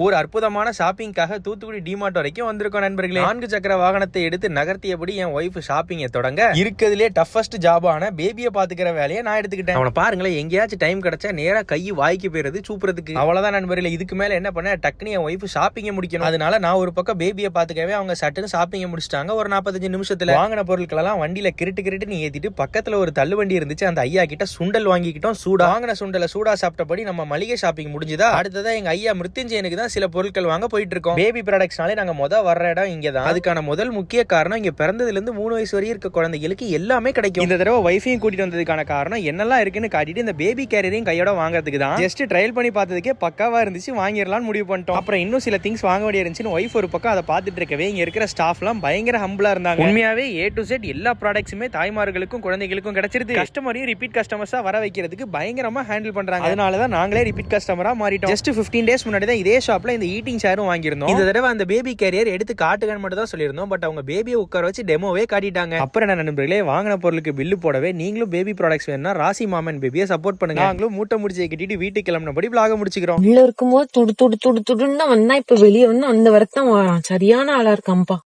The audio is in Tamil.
ஒரு அற்புதமான ஷாப்பிங்காக தூத்துக்குடி டிமார்ட் வரைக்கும் வந்திருக்கோம் நண்பர்களே. 4 சக்கர வாகனத்தை எடுத்து நகர்த்தியபடி என் ஒய்ஃப் ஷாப்பிங்கை தொடங்க இருக்கிறதுலே டஃபஸ்ட் ஜாபான பேபியை பாத்துக்கிற வேலையை நான் எடுத்துக்கிட்டேன். அவனை பாருங்களேன், எங்கேயாச்சும் டைம் கிடைச்சா நேரா கை வாய்க்கு போயிருது சூப்புறதுக்கு. அவ்வளவுதான் நண்பர்களே, இதுக்கு மேல என்ன பண்ண, டக்குனு என் ஒய்ஃப் ஷாப்பிங்கை முடிக்கணும். அதனால நான் ஒரு பக்கம் பேபியை பாத்துக்கவே அவங்க சட்டுன்னு ஷாப்பிங்கை முடிச்சிட்டாங்க. ஒரு 45 நிமிஷத்துல வாங்கின பொருட்கள் எல்லாம் வண்டியில கிருட்டு ஏத்திட்டு பக்கத்துல ஒரு தள்ளு வண்டி இருந்துச்சு. அந்த ஐயா கிட்ட சுண்டல் வாங்கிக்கிட்டோம். சூடா வாங்கின சுண்டலை சூடா சாப்பிட்டபடி நம்ம மளிகை ஷாப்பிங் முடிஞ்சுதா. அடுத்ததா எங்க ஐயா மிருத்யுஞ்சயனுக்கு சில பொருட்கள் வாங்க போயிட்டு இருக்கோம். பேபி ப்ராடக்ட்ஸ்னாலே நாங்க வர்ற இடம் இங்கதான். அதுக்கான முதல் முக்கிய காரணம், இங்க பிறந்ததுல இருந்து 3 வயசு வரையும் இருக்க குழந்தைகளுக்கு எல்லாமே கிடைக்கும். இந்த தடவை வைஃபையும் கூட்டிட்டு வந்ததுக்கான காரணம் என்னெல்லாம் இருக்குன்னு காட்டிட்டு இந்த பேபி கேரியரையும் கையோட வாங்குறதுக்கு தான். ஜஸ்ட் ட்ரையல் பண்ணி பார்த்ததுக்கே பக்காவா இருந்துச்சு, வாங்கிடலாம்னு முடிவு பண்ணிட்டோம். அப்புறம் இன்னும் சில திங்ஸ் வாங்க வேண்டிய இருந்துச்சுன்னு வைஃப் ஒரு பக்கம் அதை பார்த்துட்டு இருக்கவே இங்க இருக்கிற ஸ்டாஃப் எல்லாம் பயங்கர ஹம்பிளா இருந்தாங்க. உண்மையாவே A to Z எல்லா ப்ராடக்ட்ஸுமே தாய்மார்களுக்கும் குழந்தைகளுக்கும் கிடைச்சிருது. கஸ்டமரையும் ரிப்பீட் கஸ்டமர்ஸா வர வைக்கிறதுக்கு பயங்கரமா ஹேண்டில் பண்றாங்க. அதனாலதான் நாங்களே ரிப்பீட் கஸ்டமரா மாறிட்டோம். ஜஸ்ட் 15 days முன்னாடி தான் இதே ஷாப்ல இந்த ஈட்டிங் சேரும் வாங்கியிருந்தோம். இந்த தடவை அந்த பேபி கேரியர் எடுத்து காட்டுங்கன்னு மட்டும் தான் சொல்லியிருந்தோம். பட் அவங்க பேபியை உட்கார வச்சு டெமோவே காட்டிட்டாங்க. அப்புறம் என்ன நண்பர்களே, வாங்கின பொருளுக்கு பில்லு போடவே நீங்களும் பேபி ப்ராடக்ட்ஸ் வேணும்னா ராசி மாமன் பேபியை சப்போர்ட் பண்ணுங்க. நாங்களும் மூட்டை முடிச்சு கட்டிட்டு வீட்டுக்கு கிளம்பினபடி vlog முடிச்சுக்கிறோம். உள்ள இருக்கும்போது துடு துடு துடு துடுன்னு வந்தா, இப்ப வெளியே வந்து அந்த வரத்தான் சரியான ஆளா இருக்காம்பா.